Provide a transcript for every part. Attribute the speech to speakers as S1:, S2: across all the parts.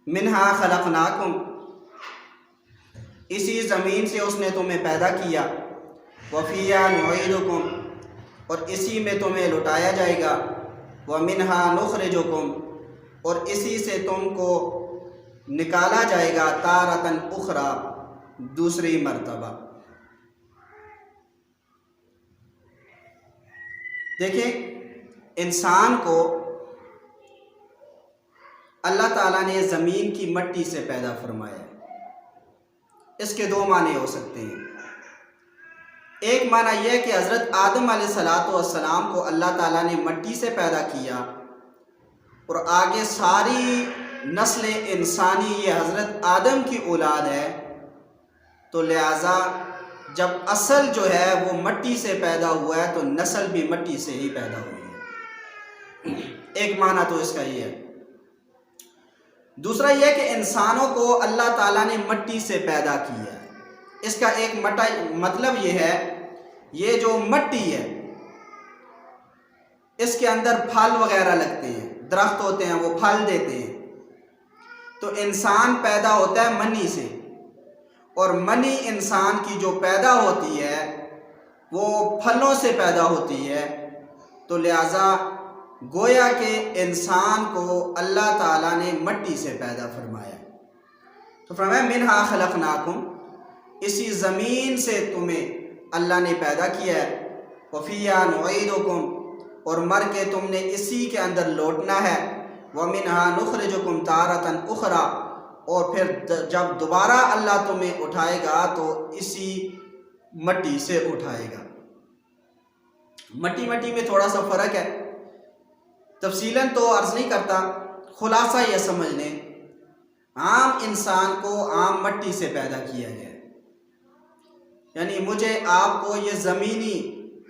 S1: منہا خلقناکم، اسی زمین سے اس نے تمہیں پیدا کیا، وفیہا نعیدکم، اور اسی میں تمہیں لٹایا جائے گا، ومنہا نخرجکم، اور اسی سے تم کو نکالا جائے گا تارتن اخری، دوسری مرتبہ۔ دیکھیں، انسان کو اللہ تعالیٰ نے زمین کی مٹی سے پیدا فرمایا ہے۔ اس کے دو معنی ہو سکتے ہیں۔ ایک معنی یہ ہے کہ حضرت آدم علیہ السلام کو اللہ تعالیٰ نے مٹی سے پیدا کیا، اور آگے ساری نسل انسانی یہ حضرت آدم کی اولاد ہے، تو لہٰذا جب اصل جو ہے وہ مٹی سے پیدا ہوا ہے تو نسل بھی مٹی سے ہی پیدا ہوئی ہے۔ ایک معنی تو اس کا یہ ہے۔ دوسرا یہ کہ انسانوں کو اللہ تعالیٰ نے مٹی سے پیدا کیا ہے۔ اس کا ایک مطلب یہ ہے، یہ جو مٹی ہے اس کے اندر پھل وغیرہ لگتے ہیں، درخت ہوتے ہیں وہ پھل دیتے ہیں، تو انسان پیدا ہوتا ہے منی سے، اور منی انسان کی جو پیدا ہوتی ہے وہ پھلوں سے پیدا ہوتی ہے، تو لہٰذا گویا کہ انسان کو اللہ تعالیٰ نے مٹی سے پیدا فرمایا۔ تو فرمایا منہا خلقناکم، اسی زمین سے تمہیں اللہ نے پیدا کیا ہے، وفیہا نعیدکم، اور مر کے تم نے اسی کے اندر لوٹنا ہے، ومنہا نخرجکم تارتن اخری، اور پھر جب دوبارہ اللہ تمہیں اٹھائے گا تو اسی مٹی سے اٹھائے گا۔ مٹی میں تھوڑا سا فرق ہے، تفصیلاً تو عرض نہیں کرتا، خلاصہ یہ سمجھ لیں، عام انسان کو عام مٹی سے پیدا کیا گیا ہے، یعنی مجھے آپ کو یہ زمینی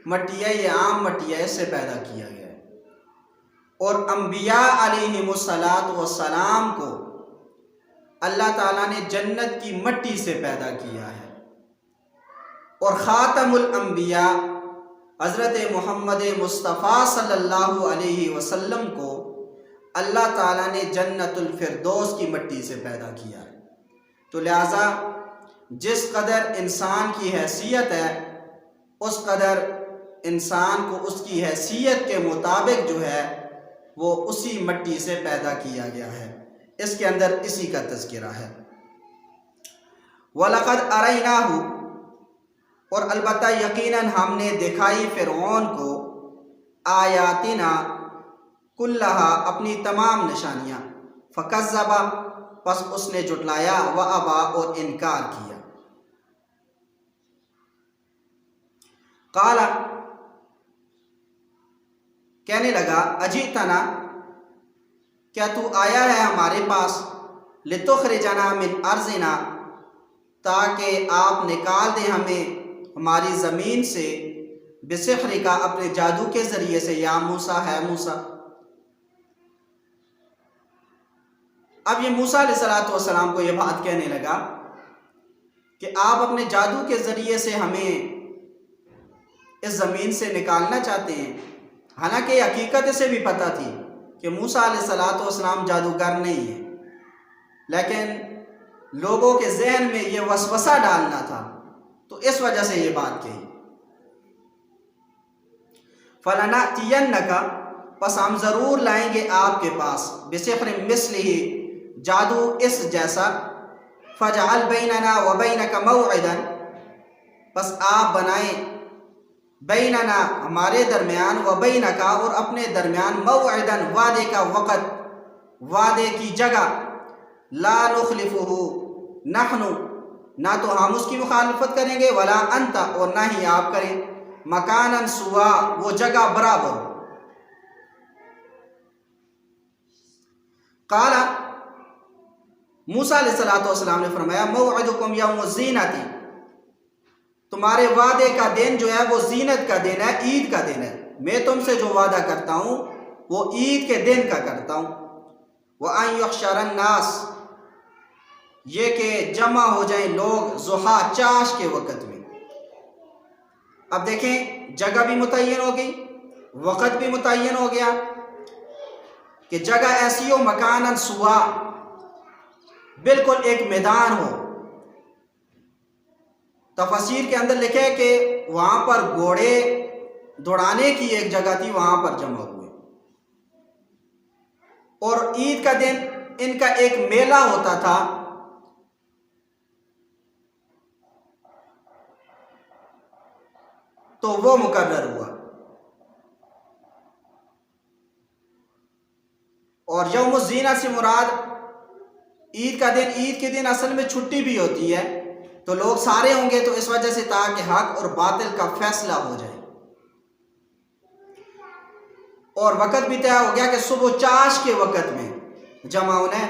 S1: مٹی ہے، یہ عام مٹی ہے، اس سے پیدا کیا گیا ہے۔ اور انبیاء علیہم السلام کو اللہ تعالیٰ نے جنت کی مٹی سے پیدا کیا ہے، اور خاتم الانبیاء حضرت محمد مصطفیٰ صلی اللہ علیہ وسلم کو اللہ تعالیٰ نے جنت الفردوس کی مٹی سے پیدا کیا ہے۔ تو لہٰذا جس قدر انسان کی حیثیت ہے اس قدر انسان کو اس کی حیثیت کے مطابق جو ہے وہ اسی مٹی سے پیدا کیا گیا ہے۔ اس کے اندر اسی کا تذکرہ ہے۔ وَلَقَدْ أَرَيْنَاهُ، اور البتہ یقیناً ہم نے دکھائی فرعون کو آیاتنا کلہا، اپنی تمام نشانیاں، فَكَذَّبَ، پس اس نے جھٹلایا، وَأَبَى، اور انکار کیا۔ قال، کہنے لگا، اجئتنا، کیا تو آیا ہے ہمارے پاس، لتخرجنا من ارضنا، تاکہ آپ نکال دیں ہمیں ہماری زمین سے، بسحرک، اپنے جادو کے ذریعے سے، یا موسیٰ، ہے موسیٰ۔ اب یہ موسیٰ علیہ السلام کو یہ بات کہنے لگا کہ آپ اپنے جادو کے ذریعے سے ہمیں اس زمین سے نکالنا چاہتے ہیں، حالانکہ حقیقت اسے بھی پتہ تھی کہ موسیٰ علیہ السلام جادوگر نہیں ہے، لیکن لوگوں کے ذہن میں یہ وسوسہ ڈالنا تھا، تو اس وجہ سے یہ بات کہی۔ فَلَنَأْتِيَنَّكَ، پس ہم ضرور لائیں گے آپ کے پاس، بِسِحْرٍ مِثْلِهِ، جادو اس جیسا، فَاجْعَلْ بَيْنَنَا وَبَيْنَكَ مَوْعِدًا، پس آپ بنائیں بیننا، ہمارے درمیان، وبینک، اور اپنے درمیان، موعدن، وعدے کا وقت، وعدے کی جگہ، لا نخلفہ، نحن، نہ تو ہم اس کی مخالفت کریں گے، ولا انت، اور نہ ہی آپ کریں، مکانا سوا، وہ جگہ برابر ہو۔ قال، موسیٰ علیہ السلام نے فرمایا، موعدکم یوم الزینۃ، تمہارے وعدے کا دن جو ہے وہ زینت کا دن ہے، عید کا دن ہے۔ میں تم سے جو وعدہ کرتا ہوں وہ عید کے دن کا کرتا ہوں۔ وَأَن يُحْشَرَ النَّاسِ، یہ کہ جمع ہو جائیں لوگ، ضحیٰ، چاش کے وقت میں۔ اب دیکھیں، جگہ بھی متعین ہو گئی، وقت بھی متعین ہو گیا کہ جگہ ایسی ہو، مکاناً سوا، بالکل ایک میدان ہو. تفسیر کے اندر لکھے کہ وہاں پر گھوڑے دوڑانے کی ایک جگہ تھی، وہاں پر جمع ہوئے، اور عید کا دن ان کا ایک میلہ ہوتا تھا. تو وہ مقرر ہوا. اور یوم الزینہ سے مراد عید کا دن، عید کے دن اصل میں چھٹی بھی ہوتی ہے، تو لوگ سارے ہوں گے، تو اس وجہ سے تاکہ حق اور باطل کا فیصلہ ہو جائے. اور وقت بھی طے ہو گیا کہ صبح چاش کے وقت میں جمع ہونا ہے.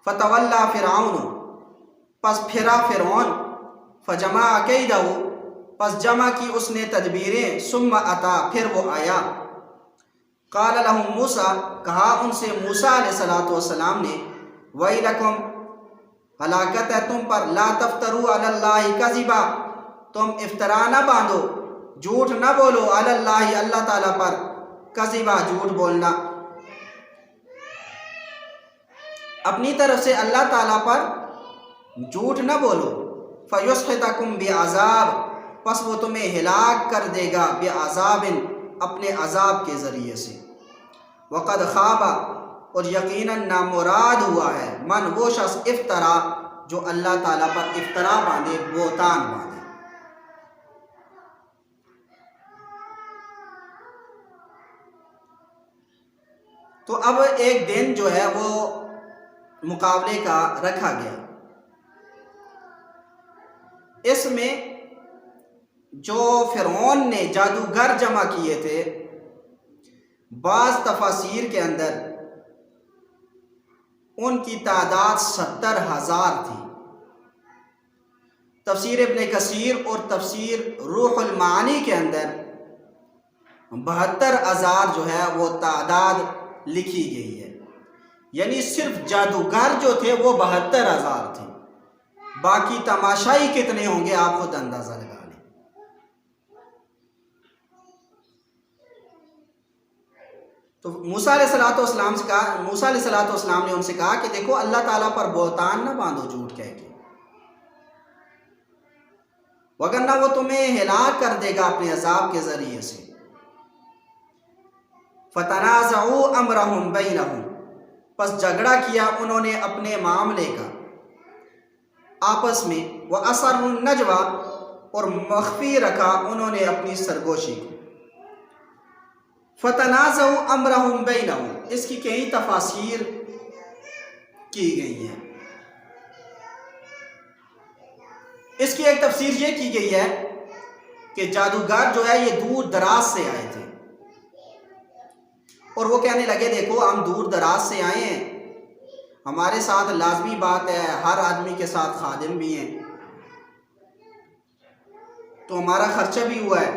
S1: فتولا فرعون، پس پھرا فرعون، فجمع کیدہ، پس جمع کی اس نے تدبیریں، ثم اتا، پھر وہ آیا. قال لهم موسیٰ، کہا ان سے موسیٰ علیہ السلام نے، ویلکم، ہلاکت ہے تم پر، لا تفتروا علی اللہ کذبا، تم افطرا نہ باندھو، جھوٹ نہ بولو، علی اللہ، اللہ تعالیٰ پر، کذبا، جھوٹ بولنا، اپنی طرف سے اللہ تعالیٰ پر جھوٹ نہ بولو. فیسحتکم بعذاب، پس وہ تمہیں ہلاک کر دے گا، بعذاب، اپنے عذاب کے ذریعے سے. وقد خواب، اور یقیناً نامراد ہوا ہے، من، وہ شخص، افطرا، جو اللہ تعالیٰ پر افطرا باندھے، بہتان باندھے. تو اب ایک دن جو ہے وہ مقابلے کا رکھا گیا. اس میں جو فرعون نے جادوگر جمع کیے تھے، بعض تفاسیر کے اندر ان کی تعداد 70,000 تھی. تفسیر ابن کثیر اور تفسیر روح المعانی کے اندر 72,000 جو ہے وہ تعداد لکھی گئی ہے. یعنی صرف جادوگر جو تھے وہ 72,000 تھے، باقی تماشائی کتنے ہوں گے آپ خود اندازہ لگا لیں. تو موسیٰ علیہ السلام سے کہا، موسیٰ علیہ السلام نے ان سے کہا کہ دیکھو اللہ تعالیٰ پر بہتان نہ باندھو جھوٹ کہہ کے، وگرنہ وہ تمہیں ہلاک کر دے گا اپنے عذاب کے ذریعے سے. فتنازعوا امرهم بینہم، پس جھگڑا کیا انہوں نے اپنے معاملے کا آپس میں. وَأَسَرُّوا النَّجْوَى، اور مخفی رکھا انہوں نے اپنی سرگوشی کو. فَتَنَازَعُوا أَمْرَهُمْ بَيْنَهُمْ، اس کی کئی تفاسیر کی گئی ہیں. اس کی ایک تفسیر یہ کی گئی ہے کہ جادوگر جو ہے یہ دور دراز سے آئے تھے، اور وہ کہنے لگے دیکھو ہم دور دراز سے آئے ہیں، ہمارے ساتھ لازمی بات ہے ہر آدمی کے ساتھ خادم بھی ہیں، تو ہمارا خرچہ بھی ہوا ہے.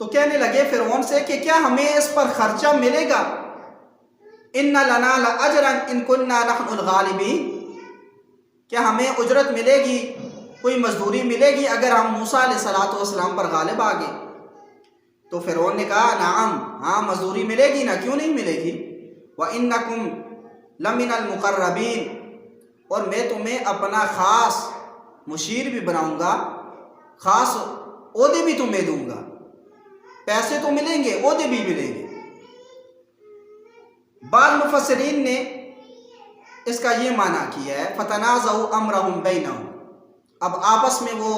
S1: تو کہنے لگے فرعون سے کہ کیا ہمیں اس پر خرچہ ملے گا؟ ان لنا لاجرا ان كنا نحن الغالبین، کیا ہمیں اجرت ملے گی، کوئی مزدوری ملے گی اگر ہم موسیٰ علیہ السلام پر غالب آ گئے؟ تو فرعون نے کہا نعم، ہاں مزدوری ملے گی نا، کیوں نہیں ملے گی. وَإِنَّكُمْ لَمِنَ الْمُقَرَّبِينَ، اور میں تمہیں اپنا خاص مشیر بھی بناؤں گا، خاص عہدے بھی تمہیں دوں گا، پیسے تو ملیں گے، عہدے بھی ملیں گے. بعض مفسرین نے اس کا یہ معنی کیا ہے فَتَنَازَعُوا أَمْرَهُمْ بَيْنَهُمْ، اب آپس میں وہ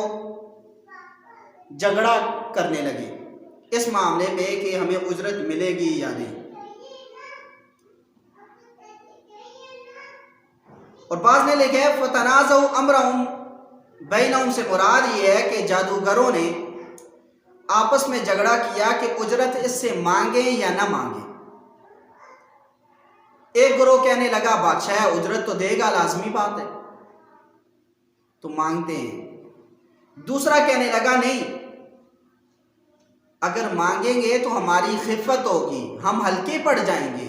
S1: جھگڑا کرنے لگے اس معاملے پہ کہ ہمیں اجرت ملے گی یا نہیں. اور بعض نے لکھا ہے فَتَنَازَعُوا أَمْرَهُمْ بَيْنَهُمْ سے مراد یہ ہے کہ جادوگروں نے آپس میں جھگڑا کیا کہ اجرت اس سے مانگیں یا نہ مانگیں. ایک گروہ کہنے لگا بادشاہ اجرت تو دے گا، لازمی بات ہے، تو مانگتے ہیں. دوسرا کہنے لگا نہیں، اگر مانگیں گے تو ہماری خفت ہوگی، ہم ہلکے پڑ جائیں گے،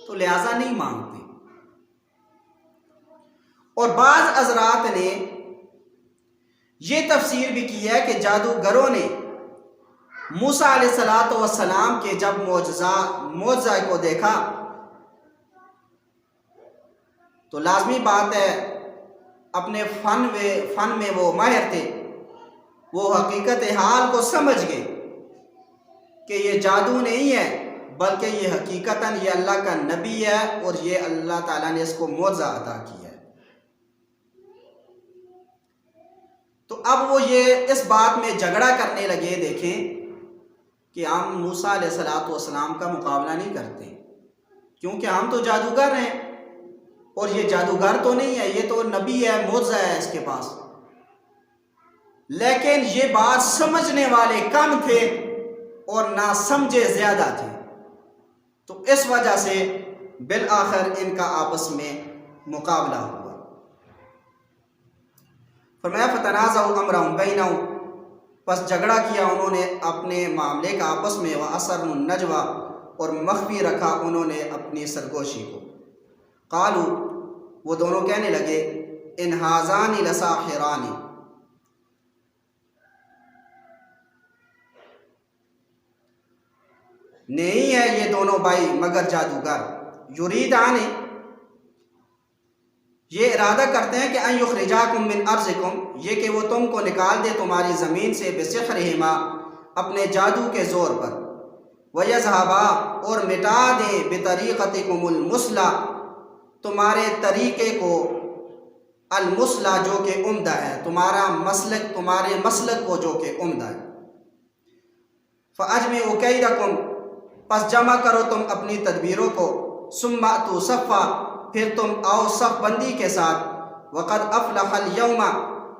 S1: تو لہٰذا نہیں مانگتے. اور بعض حضرات نے یہ تفسیر بھی کی ہے کہ جادوگروں نے موسیٰ علیہ الصلوۃ والسلام کے جب معجزہ کو دیکھا تو لازمی بات ہے اپنے فن میں وہ ماہر تھے، وہ حقیقت حال کو سمجھ گئے کہ یہ جادو نہیں ہے بلکہ یہ حقیقتاً یہ اللہ کا نبی ہے اور یہ اللہ تعالیٰ نے اس کو معجزہ عطا کیا ہے۔ تو اب وہ یہ اس بات میں جھگڑا کرنے لگے، دیکھیں کہ ہم موسیٰ علیہ الصلوۃ والسلام کا مقابلہ نہیں کرتے کیونکہ ہم تو جادوگر ہیں اور یہ جادوگر تو نہیں ہے، یہ تو نبی ہے، معجزہ ہے اس کے پاس۔ لیکن یہ بات سمجھنے والے کم تھے اور نہ سمجھے زیادہ تھے، تو اس وجہ سے بالآخر ان کا آپس میں مقابلہ ہوا۔ فرمایا فتنازعوا امرهم بینہم، پس جھگڑا کیا انہوں نے اپنے معاملے کا آپس میں، واسروا النجویٰ، اور مخفی رکھا انہوں نے اپنی سرگوشی کو۔ قالوا، وہ دونوں کہنے لگے، ان ھذان لساحران، نہیں ہے یہ دونوں بھائی مگر جادوگر، یریدان، یہ ارادہ کرتے ہیں کہ ان یخرجاکم من ارضکم، یہ کہ وہ تم کو نکال دے تمہاری زمین سے، بسحرہما، اپنے جادو کے زور پر، ویذھبا، اور مٹا دے، بطریقتکم المثلی، تمہارے طریقے کو، المثلی جو کہ عمدہ ہے، تمہارا مسلک، تمہارے مسلک کو جو کہ عمدہ ہے۔ فاجمعوا کیدکم، پس جمع کرو تم اپنی تدبیروں کو، ثم اتوا صفا، پھر تم آؤ صف بندی کے ساتھ، وقد افلح اليوم،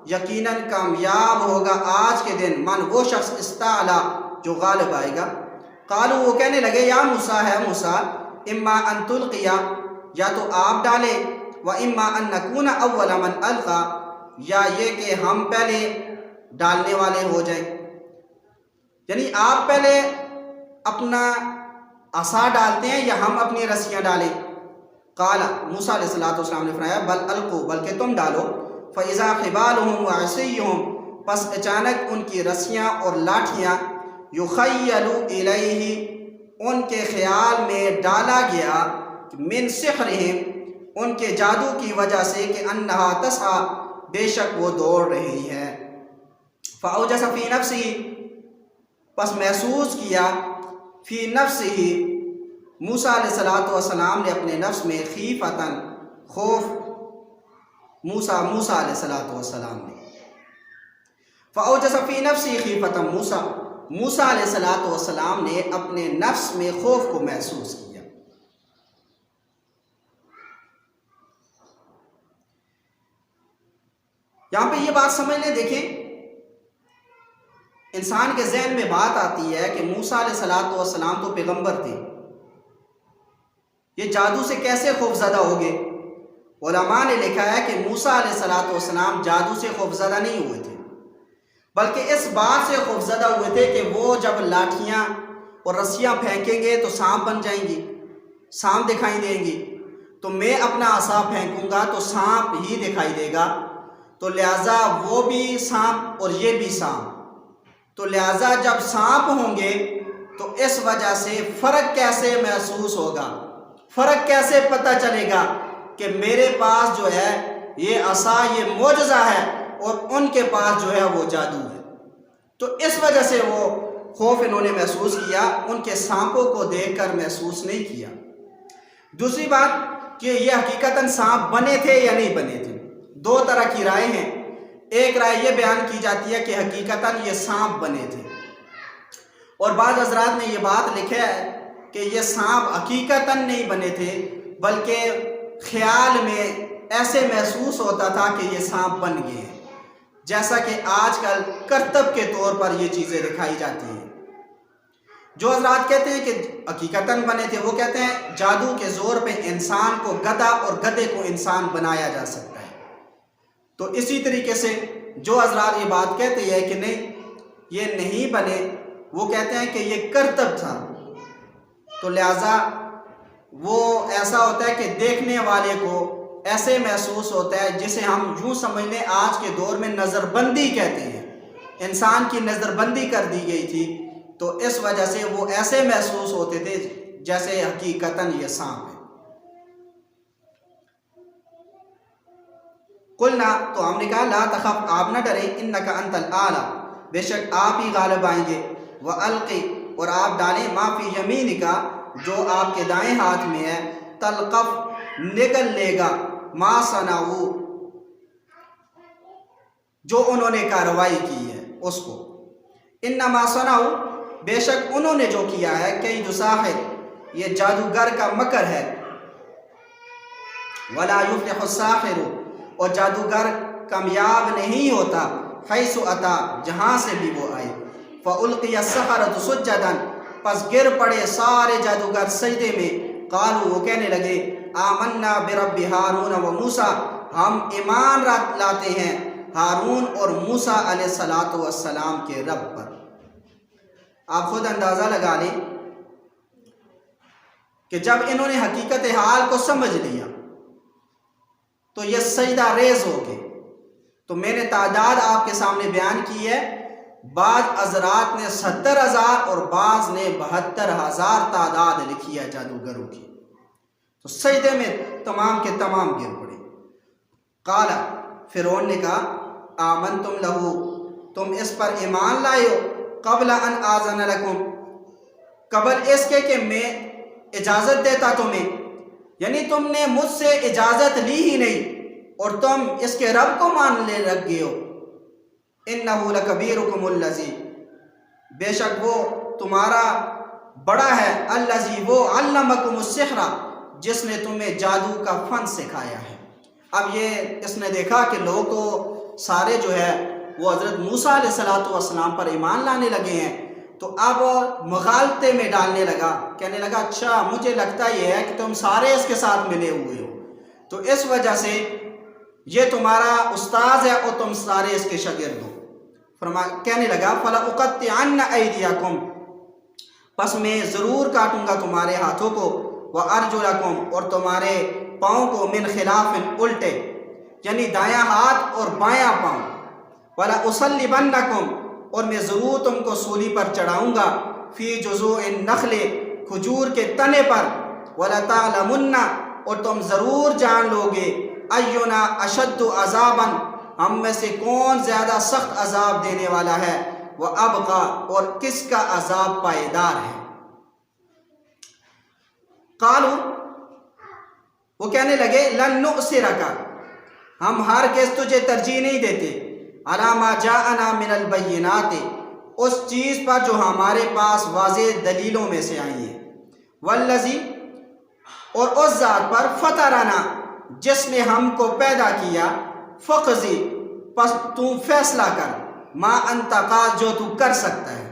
S1: یقیناً کامیاب ہوگا آج کے دن، من وہ شخص استعلا جو غالب آئے گا۔ قالوا، وہ کہنے لگے، یا موسیٰ، ہے موسیٰ، اما ان تلقیا، یا تو آپ ڈالیں، و اما ان نکون اول من القا، یا یہ کہ ہم پہلے ڈالنے والے ہو جائیں، یعنی آپ پہلے اپنا عصا ڈالتے ہیں یا ہم اپنی رسیاں ڈالیں؟ قال، موسیٰ علیہ السلام نے فرمایا، بل القوا، بلکہ تم ڈالو، فاذا حبالهم وعصیهم، پس اچانک ان کی رسیاں اور لاٹھیاں، یخیل الیہ، ان کے خیال میں ڈالا گیا، من سحرہم، ان کے جادو کی وجہ سے، کہ انہا تسعی، بے شک وہ دوڑ رہی ہے۔ فاوجس فی نفسہ، پس محسوس کیا، فی نفسہ، موسیٰ علیہ السلام نے اپنے نفس میں، خیفتاً، خوف، موسیٰ علیہ السلام نے، فاوجس فی نفسہ خیفتاً موسیٰ علیہ السلام نے اپنے نفس میں خوف کو محسوس کیا۔ یہاں پہ یہ بات سمجھ لیں، دیکھیں انسان کے ذہن میں بات آتی ہے کہ موسیٰ علیہ السلام تو پیغمبر تھے، یہ جادو سے کیسے خوفزدہ ہو گئے؟ علماء نے لکھا ہے کہ موسیٰ علیہ السلام جادو سے خوفزدہ نہیں ہوئے تھے، بلکہ اس بات سے خوفزدہ ہوئے تھے کہ وہ جب لاٹھیاں اور رسیاں پھینکیں گے تو سانپ بن جائیں گی، سانپ دکھائی دیں گی، تو میں اپنا عصا پھینکوں گا تو سانپ ہی دکھائی دے گا، تو لہٰذا وہ بھی سانپ اور یہ بھی سانپ، تو لہٰذا جب سانپ ہوں گے تو اس وجہ سے فرق کیسے محسوس ہوگا، فرق کیسے پتہ چلے گا کہ میرے پاس جو ہے یہ عصا، یہ معجزہ ہے، اور ان کے پاس جو ہے وہ جادو ہے۔ تو اس وجہ سے وہ خوف انہوں نے محسوس کیا، ان کے سانپوں کو دیکھ کر محسوس نہیں کیا۔ دوسری بات کہ یہ حقیقتاً سانپ بنے تھے یا نہیں بنے تھے، دو طرح کی رائے ہیں۔ ایک رائے یہ بیان کی جاتی ہے کہ حقیقتاً یہ سانپ بنے تھے، اور بعض حضرات نے یہ بات لکھا ہے کہ یہ سانپ حقیقتاً نہیں بنے تھے، بلکہ خیال میں ایسے محسوس ہوتا تھا کہ یہ سانپ بن گئے ہیں، جیسا کہ آج کل کرتب کے طور پر یہ چیزیں دکھائی جاتی ہیں۔ جو حضرات کہتے ہیں کہ حقیقتاً بنے تھے، وہ کہتے ہیں جادو کے زور پہ انسان کو گدھا اور گدھے کو انسان بنایا جا سکتا ہے۔ تو اسی طریقے سے جو حضرات یہ بات کہتے ہیں کہ نہیں یہ نہیں بنے، وہ کہتے ہیں کہ یہ کرتب تھا، تو لہٰذا وہ ایسا ہوتا ہے کہ دیکھنے والے کو ایسے محسوس ہوتا ہے جسے ہم یوں سمجھ لیں آج کے دور میں نظر بندی کہتے ہیں، انسان کی نظر بندی کر دی گئی تھی تو اس وجہ سے وہ ایسے محسوس ہوتے تھے جیسے حقیقتاً یہ سانپ ہے۔ قلنا، تو ہم نے کہا لا تخف، آپ نہ ڈریں، انک انت الاعلی، بے شک آپ ہی غالب آئیں گے، والقی، اور آپ ڈالیں، ما فی یمینک، جو آپ کے دائیں ہاتھ میں ہے، تلقف، نگل لے گا، ما صنعوا، جو انہوں نے کارروائی کی ہے اس کو، انما صنعوا، بے شک انہوں نے جو کیا ہے، کید ساحر، یہ جادوگر کا مکر ہے، ولا یفلح الساحر، اور جادوگر کامیاب نہیں ہوتا، حیث اتا، جہاں سے بھی وہ آئے، فَأُلْقِيَ السَّحَرَةُ سُجَّدًا، پس گر پڑے سارے جادوگر سجدے میں، قالوا، وہ کہنے لگے، آمنا برب ہارون و موسیٰ، ہم ایمان لاتے ہیں ہارون اور موسیٰ علیہ السلام کے رب پر۔ آپ خود اندازہ لگا لیں کہ جب انہوں نے حقیقت حال کو سمجھ لیا تو یہ سجدہ ریز ہو گئے۔ تو میں نے تعداد آپ کے سامنے بیان کی ہے، بعض حضرات نے 70,000 اور بعض نے 72,000 تعداد لکھی ہے جادوگروں کی۔ تو سجدے میں تمام کے تمام گر پڑے۔ قال، فرعون نے کہا، آمنتم لہو، تم اس پر ایمان لائے ہو، قبل ان آذن لکم، قبل اس کے کہ میں اجازت دیتا تمہیں، یعنی تم نے مجھ سے اجازت لی ہی نہیں اور تم اس کے رب کو ماننے لگ گئے ہو۔ انہ لکبیرکم الذی، بے شک وہ تمہارا بڑا ہے، الذی، وہ، علمکم السحر، جس نے تمہیں جادو کا فن سکھایا ہے۔ اب یہ اس نے دیکھا کہ لوگ تو سارے جو ہے وہ حضرت موسیٰ علیہ السلام پر ایمان لانے لگے ہیں، تو اب مغالطے میں ڈالنے لگا، کہنے لگا اچھا مجھے لگتا یہ ہے کہ تم سارے اس کے ساتھ ملے ہوئے ہو، تو اس وجہ سے یہ تمہارا استاذ ہے اور تم سارے اس کے شاگرد ہو۔ کہنے لگا فَلَأُقَطِّعَنَّ أَيْدِيَكُمْ، پس میں ضرور کاٹوں گا تمہارے ہاتھوں کو، وَأَرْجُلَكُمْ، اور تمہارے پاؤں کو، مِنْ خِلَافٍ، الٹے، یعنی دایاں ہاتھ اور بایاں پاؤں، وَلَأُصَلِّبَنَّكُمْ، اور میں ضرور تم کو سولی پر چڑھاؤں گا، فی جذوع النخل، کھجور کے تنے پر، وَلَتَعْلَمُنَّ، اور تم ضرور جان لو گے، اینا اشد عذابا، ہم میں سے کون زیادہ سخت عذاب دینے والا ہے، وَأَبْقَى، اور کس کا عذاب پائیدار ہے۔ قالوا، وہ کہنے لگے، لن نؤثرک، ہم ہرگز تجھے ترجیح نہیں دیتے، علی ما جاءنا من البینات، اس چیز پر جو ہمارے پاس واضح دلیلوں میں سے آئی ہے، والذی، اور اس ذات پر، فطرنا، جس نے ہم کو پیدا کیا، فقضی، پس تو فیصلہ کر، ما انت قاض، جو تو کر سکتا ہے،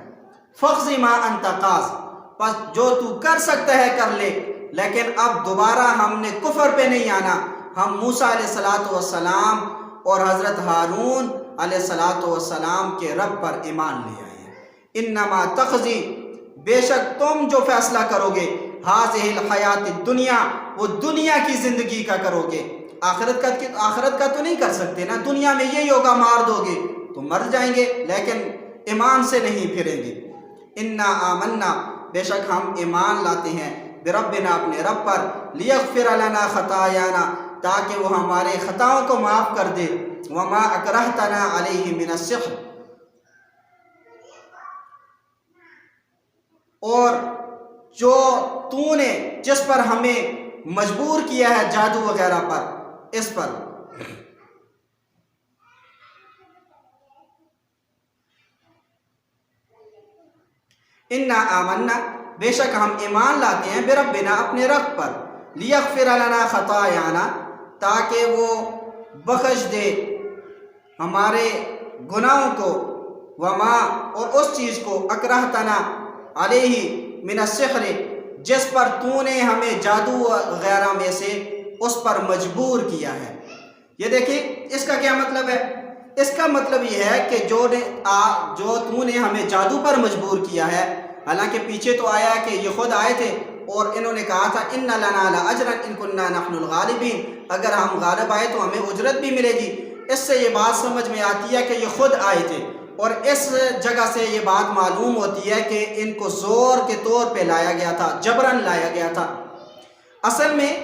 S1: فقضی ما انت قاض، پس جو تو کر سکتا ہے کر لے، لیکن اب دوبارہ ہم نے کفر پہ نہیں آنا، ہم موسیٰ علیہ السلام اور حضرت ہارون علیہ السلام کے رب پر ایمان لے آئے ہیں۔ انما تقضی، بے شک تم جو فیصلہ کرو گے، ہذہ الحیات الدنیا، وہ دنیا کی زندگی کا کرو گے، آخرت کا تو نہیں کر سکتے نا، دنیا میں یہی ہوگا، مار دو گے تو مر جائیں گے لیکن ایمان سے نہیں پھریں گے۔ انا آمنا، بے شک ہم ایمان لاتے ہیں، بربنا، اپنے رب پر، لیغفر لنا خطایانا، تاکہ وہ ہمارے خطاؤں کو معاف کر دے، وما اکرہتنا علیہ من السحر، اور جو تو نے جس پر ہمیں مجبور کیا ہے جادو وغیرہ پر، اس پر۔ انا آمنا، بے شک ہم ایمان لاتے ہیں، بربنا، اپنے رب پر، لیغفر لنا خطایانا، تاکہ وہ بخش دے ہمارے گناہوں کو، وما، اور اس چیز کو، اکرہتنا علیہ من السحر، جس پر تو نے ہمیں جادو وغیرہ میں سے اس پر مجبور کیا ہے۔ یہ دیکھیں اس کا کیا مطلب ہے؟ اس کا مطلب یہ ہے کہ جو تو نے ہمیں جادو پر مجبور کیا ہے، حالانکہ پیچھے تو آیا کہ یہ خود آئے تھے اور انہوں نے کہا تھا ان لنا لاجرا ان کنا نحن الغالبین، اگر ہم غالب آئے تو ہمیں اجرت بھی ملے گی۔ اس سے یہ بات سمجھ میں آتی ہے کہ یہ خود آئے تھے اور اس جگہ سے یہ بات معلوم ہوتی ہے کہ ان کو زور کے طور پہ لایا گیا تھا، جبراً لایا گیا تھا۔ اصل میں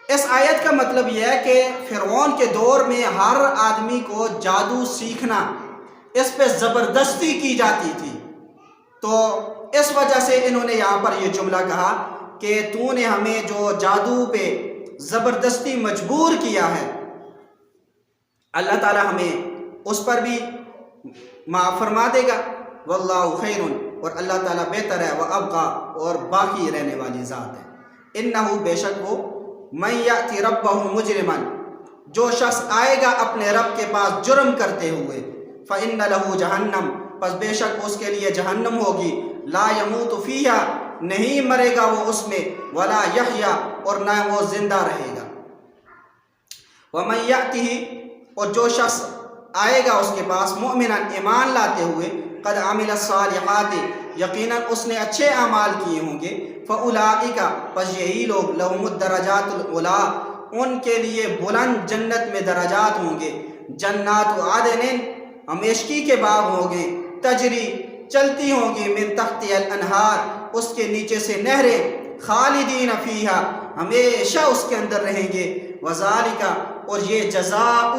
S1: اس آیت کا مطلب یہ ہے کہ فرعون کے دور میں ہر آدمی کو جادو سیکھنا، اس پہ زبردستی کی جاتی تھی۔ تو اس وجہ سے انہوں نے یہاں پر یہ جملہ کہا کہ تو نے ہمیں جو جادو پہ زبردستی مجبور کیا ہے، اللہ تعالیٰ ہمیں اس پر بھی معاف فرما دے گا۔ واللہ خیر، اور اللہ تعالیٰ بہتر ہے، وابقا، اور باقی رہنے والی ذات ہے۔ انہ، بے شک وہ، من یأتی ربہ مجرما، جو شخص آئے گا اپنے رب کے پاس جرم کرتے ہوئے، فإن لہ جہنم، پس بے شک اس کے لیے جہنم ہوگی، لا یموت فیہا، نہیں مرے گا وہ اس میں، ولا یحیا، اور نہ وہ زندہ رہے گا۔ ومن یأتہ، اور جو شخص آئے گا اس کے پاس، مؤمنا، ایمان لاتے ہوئے، قد عمل الصالحات، یقیناً اس نے اچھے اعمال کیے ہوں گے، فاولئک، پس یہی لوگ، لہم الدرجات العلی، ان کے لیے بلند جنت میں درجات ہوں گے، جنات عدن، ہمیشگی کے باغ ہوں گے، تجری، چلتی ہوں گی، من تحت الانہار، اس کے نیچے سے نہریں، خالدین فیہا، ہمیشہ اس کے اندر رہیں گے، وذالک، اور یہ جزاء،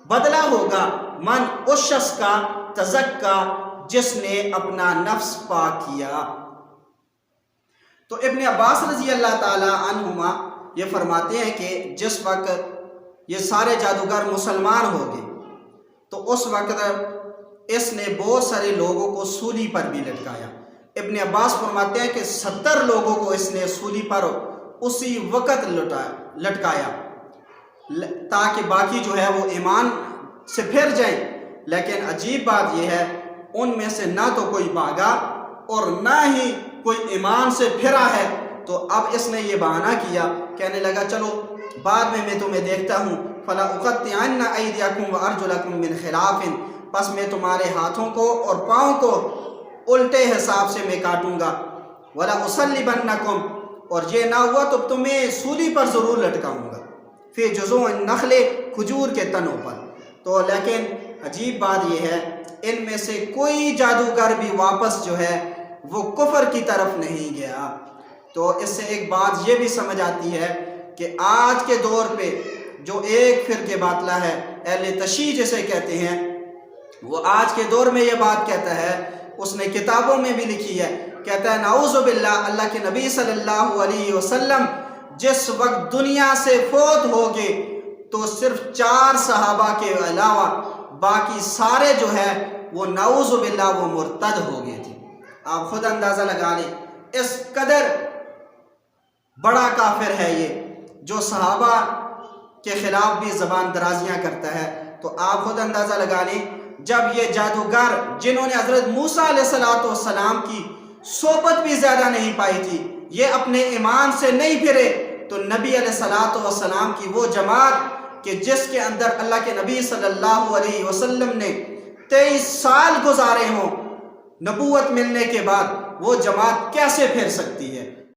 S1: بدلہ ہوگا، من، اس شخص کا، تزکا، جس نے اپنا نفس پاک کیا۔ تو ابن عباس رضی اللہ تعالی عنہما یہ فرماتے ہیں کہ جس وقت یہ سارے جادوگر مسلمان ہو گئے تو اس وقت اس نے بہت سارے لوگوں کو سولی پر بھی لٹکایا۔ ابن عباس فرماتے ہیں کہ 70 لوگوں کو اس نے سولی پر اسی وقت لٹکایا تاکہ باقی جو ہے وہ ایمان سے پھر جائیں۔ لیکن عجیب بات یہ ہے، ان میں سے نہ تو کوئی بھاگا اور نہ ہی کوئی ایمان سے پھرا ہے۔ تو اب اس نے یہ بہانہ کیا، کہنے لگا چلو بعد میں تمہیں دیکھتا ہوں، فلا اقطعن ایدیکم وارجلکم من خلاف، پس میں تمہارے ہاتھوں کو اور پاؤں کو الٹے حساب سے میں کاٹوں گا، ولا اصلبنکم، اور یہ نہ ہوا تو تمہیں سولی پر ضرور لٹکاؤں گا، فی جذوع النخل، کھجور کے تنوں پر۔ تو لیکن عجیب بات یہ ہے، ان میں سے کوئی جادوگر بھی واپس جو ہے وہ کفر کی طرف نہیں گیا۔ تو اس سے ایک بات یہ بھی سمجھ آتی ہے کہ آج کے دور پہ جو ایک فرقہ باطلہ ہے، اہل تشیع جسے کہتے ہیں، وہ آج کے دور میں یہ بات کہتا ہے، اس نے کتابوں میں بھی لکھی ہے، کہتا ہے نعوذ باللہ، اللہ کے نبی صلی اللہ علیہ وسلم جس وقت دنیا سے فوت ہو گئے تو صرف 4 صحابہ کے علاوہ باقی سارے جو ہے وہ نعوذ باللہ وہ مرتد ہو گئے تھے۔ آپ خود اندازہ لگا لیں، اس قدر بڑا کافر ہے یہ، جو صحابہ کے خلاف بھی زبان درازیاں کرتا ہے۔ تو آپ خود اندازہ لگا لیں، جب یہ جادوگر جنہوں نے حضرت موسیٰ علیہ السلام کی صحبت بھی زیادہ نہیں پائی تھی، یہ اپنے ایمان سے نہیں پھرے، تو نبی علیہ السلام کی وہ جماعت کہ جس کے اندر اللہ کے نبی صلی اللہ علیہ وسلم نے 23 سال گزارے ہوں نبوت ملنے کے بعد، وہ جماعت کیسے پھر سکتی ہے؟